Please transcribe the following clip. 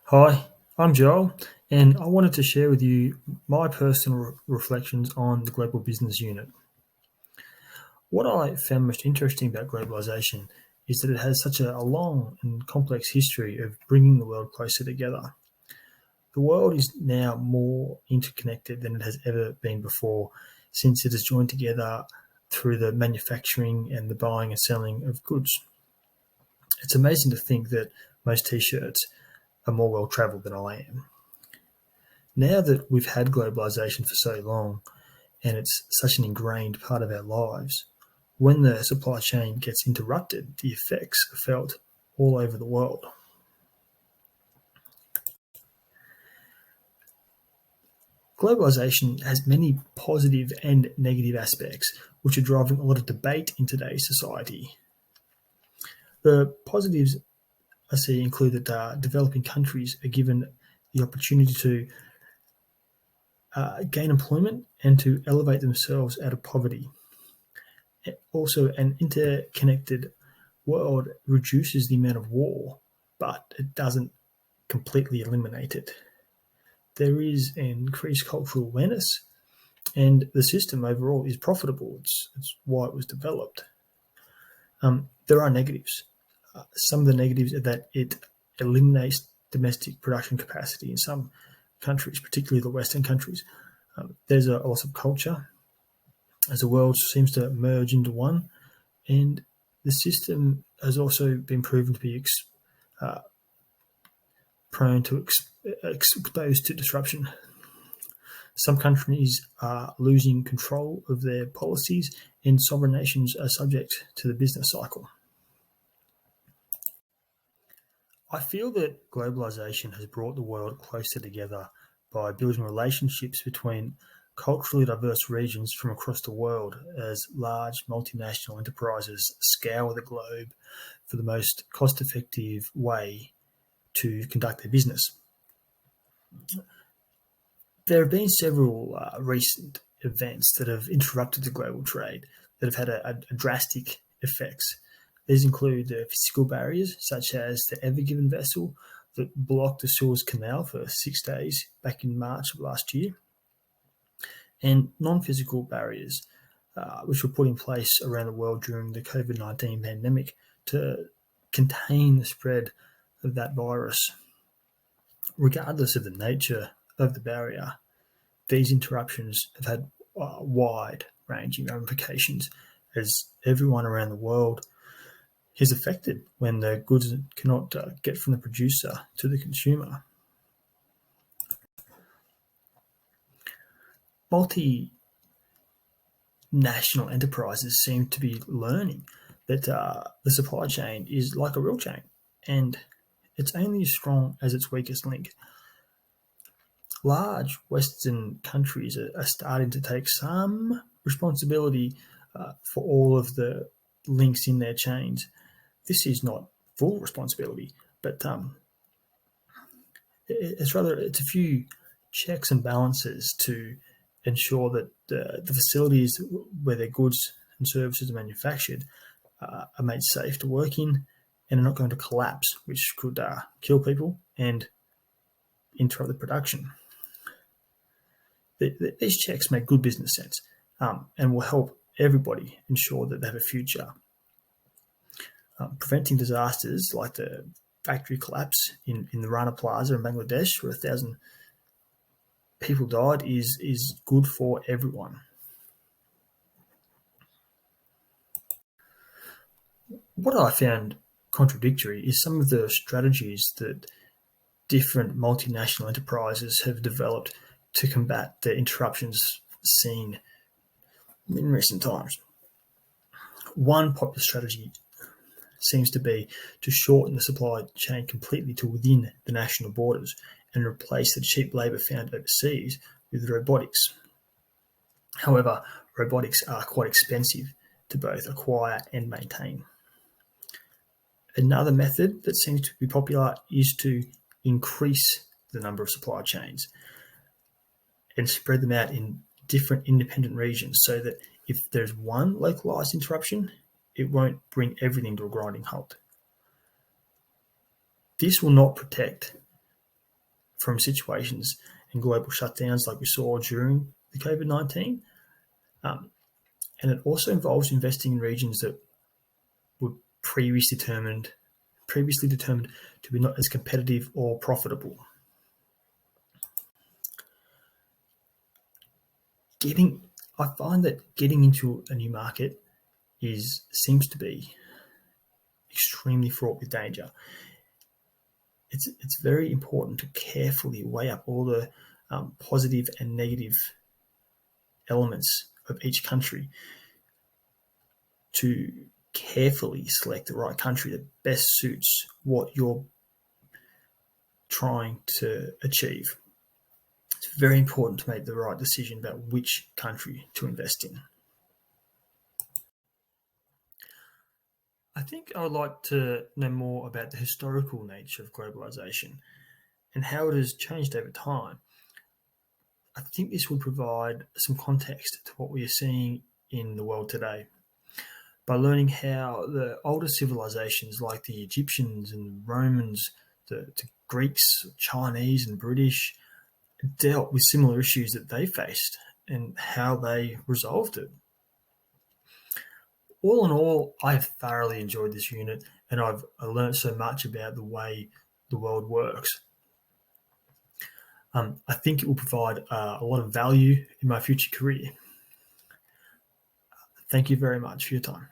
Hi, I'm Joel, and I wanted to share with you my personal reflections on the global business unit. What I found most interesting about globalization is that it has such a long and complex history of bringing the world closer together. The world is now more interconnected than it has ever been before, since it is joined together through the manufacturing and the buying and selling of goods. It's amazing to think that most t-shirts are more well travelled than I am. Now that we've had globalization for so long and it's such an ingrained part of our lives, when the supply chain gets interrupted, the effects are felt all over the world. Globalization has many positive and negative aspects, which are driving a lot of debate in today's society. The positives I see include that developing countries are given the opportunity to gain employment and to elevate themselves out of poverty. Also, an interconnected world reduces the amount of war, but it doesn't completely eliminate it. There is increased cultural awareness, and the system overall is profitable. It's why it was developed. There are negatives. Some of the negatives are that it eliminates domestic production capacity in some countries, particularly the Western countries. There's a loss of culture as the world seems to merge into one, and the system has also been proven to be prone to exposed to disruption. Some countries are losing control of their policies, and sovereign nations are subject to the business cycle. I feel that globalization has brought the world closer together by building relationships between culturally diverse regions from across the world as large multinational enterprises scour the globe for the most cost effective way to conduct their business. There have been several recent events that have interrupted the global trade that have had a drastic effects. These include physical barriers, such as the Ever Given vessel that blocked the Suez Canal for 6 days back in March of last year, and non-physical barriers, which were put in place around the world during the COVID-19 pandemic to contain the spread of that virus. Regardless of the nature of the barrier, these interruptions have had wide-ranging ramifications as everyone around the world is affected when the goods cannot get from the producer to the consumer. Multinational enterprises seem to be learning that the supply chain is like a real chain, and it's only as strong as its weakest link. Large Western countries are starting to take some responsibility for all of the links in their chains. This is not full responsibility, but it's a few checks and balances to ensure that the facilities where their goods and services are manufactured are made safe to work in and are not going to collapse, which could kill people and interrupt the production. These checks make good business sense and will help everybody ensure that they have a future. Preventing disasters like the factory collapse in the Rana Plaza in Bangladesh, where 1,000 people died, is good for everyone. What I found contradictory is some of the strategies that different multinational enterprises have developed to combat the interruptions seen in recent times. One popular strategy seems to be to shorten the supply chain completely to within the national borders and replace the cheap labour found overseas with robotics. However, robotics are quite expensive to both acquire and maintain. Another method that seems to be popular is to increase the number of supply chains and spread them out in different independent regions so that if there's one localized interruption, it won't bring everything to a grinding halt. This will not protect from situations and global shutdowns like we saw during the COVID-19. And it also involves investing in regions that were previously determined to be not as competitive or profitable. I find that getting into a new market seems to be extremely fraught with danger. It's very important to carefully weigh up all the positive and negative elements of each country to carefully select the right country that best suits what you're trying to achieve. It's very important to make the right decision about which country to invest in. I think I would like to know more about the historical nature of globalization and how it has changed over time. I think this would provide some context to what we are seeing in the world today. By learning how the older civilizations like the Egyptians and Romans, the Greeks, Chinese and British dealt with similar issues that they faced and how they resolved it. All in all, I've thoroughly enjoyed this unit and I've learned so much about the way the world works. I think it will provide a lot of value in my future career. Thank you very much for your time.